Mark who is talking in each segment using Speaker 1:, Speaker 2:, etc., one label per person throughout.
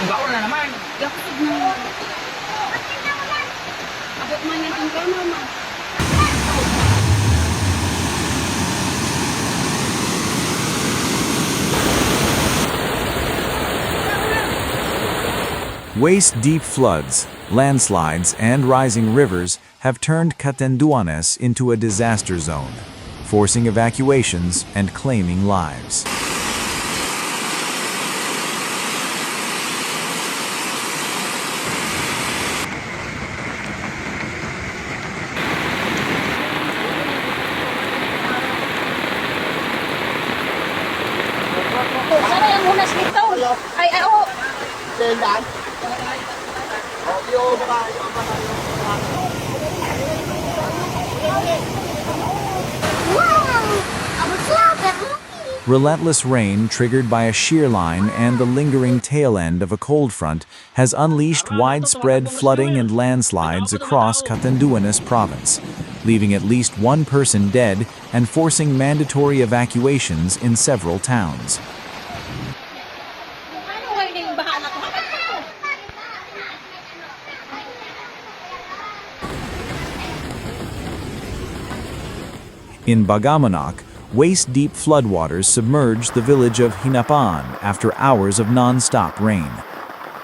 Speaker 1: Baon na naman.
Speaker 2: Yakot na. Abot man yung tingkano man.
Speaker 3: Waist-deep floods, landslides, and rising rivers have turned Catanduanes into a disaster zone, forcing evacuations and claiming lives.
Speaker 2: Sana yung unas dito. Ay, oh.
Speaker 1: Tendan.
Speaker 3: Relentless rain triggered by a shear line and the lingering tail end of a cold front has unleashed widespread flooding and landslides across Catanduanes province, leaving at least one person dead and forcing mandatory evacuations in several towns. In Bagamanoc, waist-deep floodwaters submerged the village of Hinapan after hours of non-stop rain.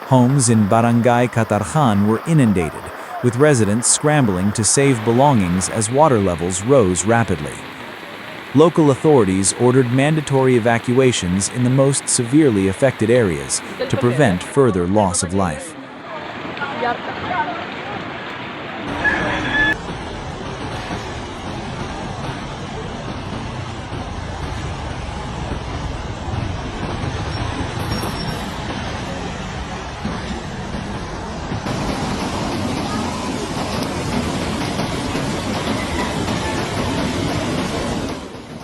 Speaker 3: Homes in Barangay Catanduanes were inundated, with residents scrambling to save belongings as water levels rose rapidly. Local authorities ordered mandatory evacuations in the most severely affected areas to prevent further loss of life.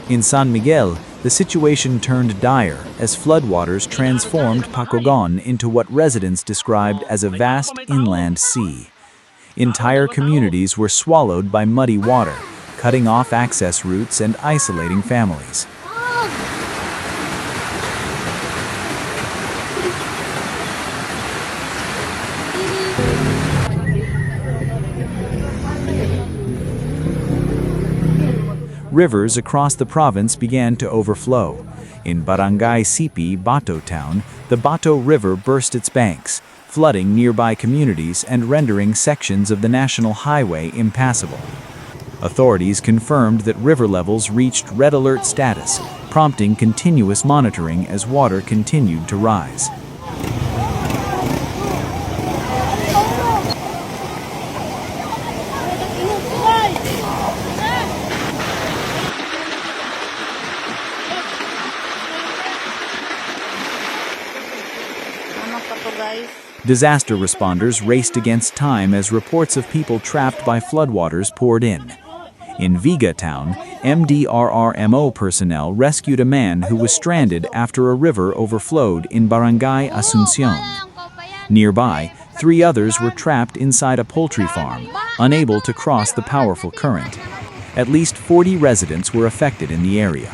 Speaker 3: In San Miguel, the situation turned dire as floodwaters transformed Bagamanoc into what residents described as a vast inland sea. Entire communities were swallowed by muddy water, cutting off access routes and isolating families. Rivers across the province began to overflow. In Barangay Sipi, Bato town, the Bato River burst its banks, flooding nearby communities and rendering sections of the national highway impassable. Authorities confirmed that river levels reached red alert status, prompting continuous monitoring as water continued to rise. Disaster responders raced against time as reports of people trapped by floodwaters poured in. In Viga town, MDRRMO personnel rescued a man who was stranded after a river overflowed in Barangay Asuncion. Nearby, 3 others were trapped inside a poultry farm, unable to cross the powerful current. At least 40 residents were affected in the area.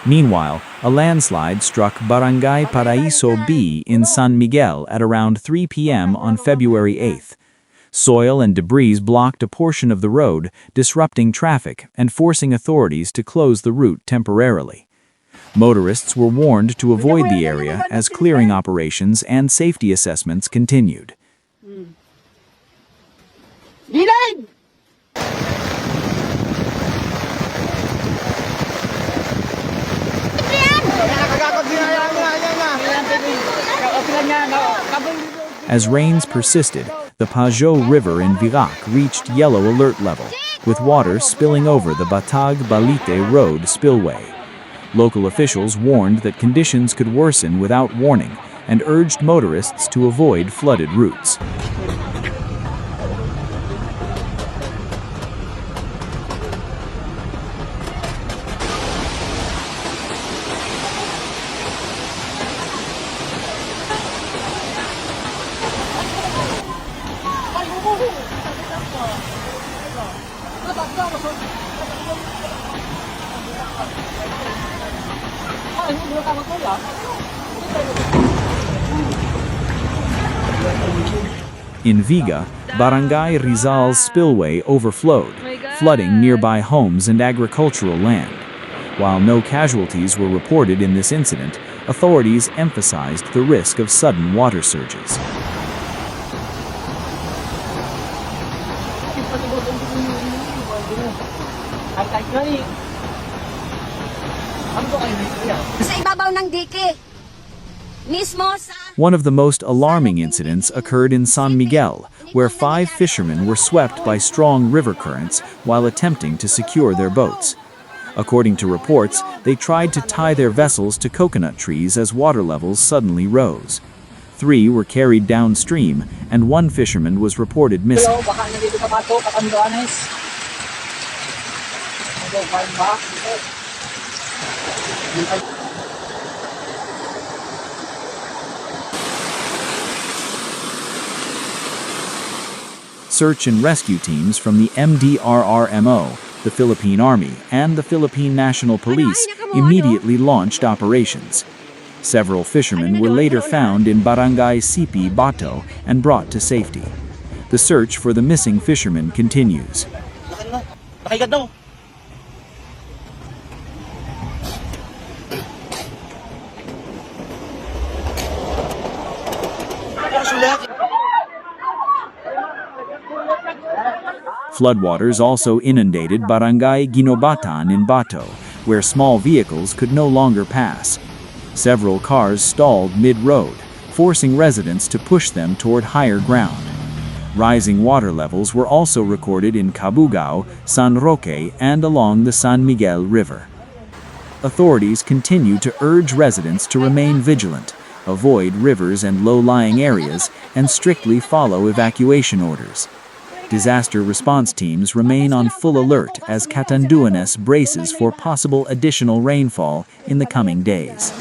Speaker 3: Meanwhile, a landslide struck Barangay Paraiso B in San Miguel at around 3 p.m. on February 8th. Soil and debris blocked a portion of the road, disrupting traffic and forcing authorities to close the route temporarily. Motorists were warned to avoid the area as clearing operations and safety assessments continued. As rains persisted, the Pajot River in Virac reached yellow alert level, with water spilling over the Batag-Balite Road spillway. Local officials warned that conditions could worsen without warning and urged motorists to avoid flooded routes. In Viga, Barangay Rizal's spillway overflowed, flooding nearby homes and agricultural land. While no casualties were reported in this incident, authorities emphasized the risk of sudden water surges.
Speaker 2: Sa ibabaw ng dike. Mismo sa...
Speaker 3: One of the most alarming incidents occurred in San Miguel, where 5 fishermen were swept by strong river currents while attempting to secure their boats. According to reports, they tried to tie their vessels to coconut trees as water levels suddenly rose. 3 were carried downstream, and 1 fisherman was reported missing.
Speaker 1: Hello, baka nandito sa Bato, Catanduanes.
Speaker 3: Search and rescue teams from the MDRRMO, the Philippine Army, and the Philippine National Police immediately launched operations. Several fishermen were later found in Barangay CP Bato and brought to safety. The search for the missing fishermen continues.
Speaker 1: Nakaigat daw.
Speaker 3: Floodwaters also inundated Barangay Ginobatan in Bato, where small vehicles could no longer pass. Several cars stalled mid-road, forcing residents to push them toward higher ground. Rising water levels were also recorded in Cabugao, San Roque, and along the San Miguel River. Authorities continue to urge residents to remain vigilant, avoid rivers and low-lying areas, and strictly follow evacuation orders. Disaster response teams remain on full alert as Catanduanes braces for possible additional rainfall in the coming days.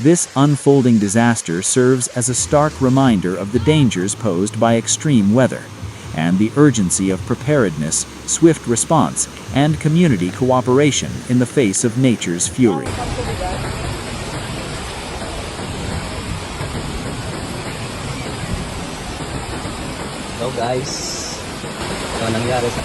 Speaker 3: This unfolding disaster serves as a stark reminder of the dangers posed by extreme weather and the urgency of preparedness, swift response, and community cooperation in the face of nature's fury.
Speaker 1: Hello guys. Ano nangyari sa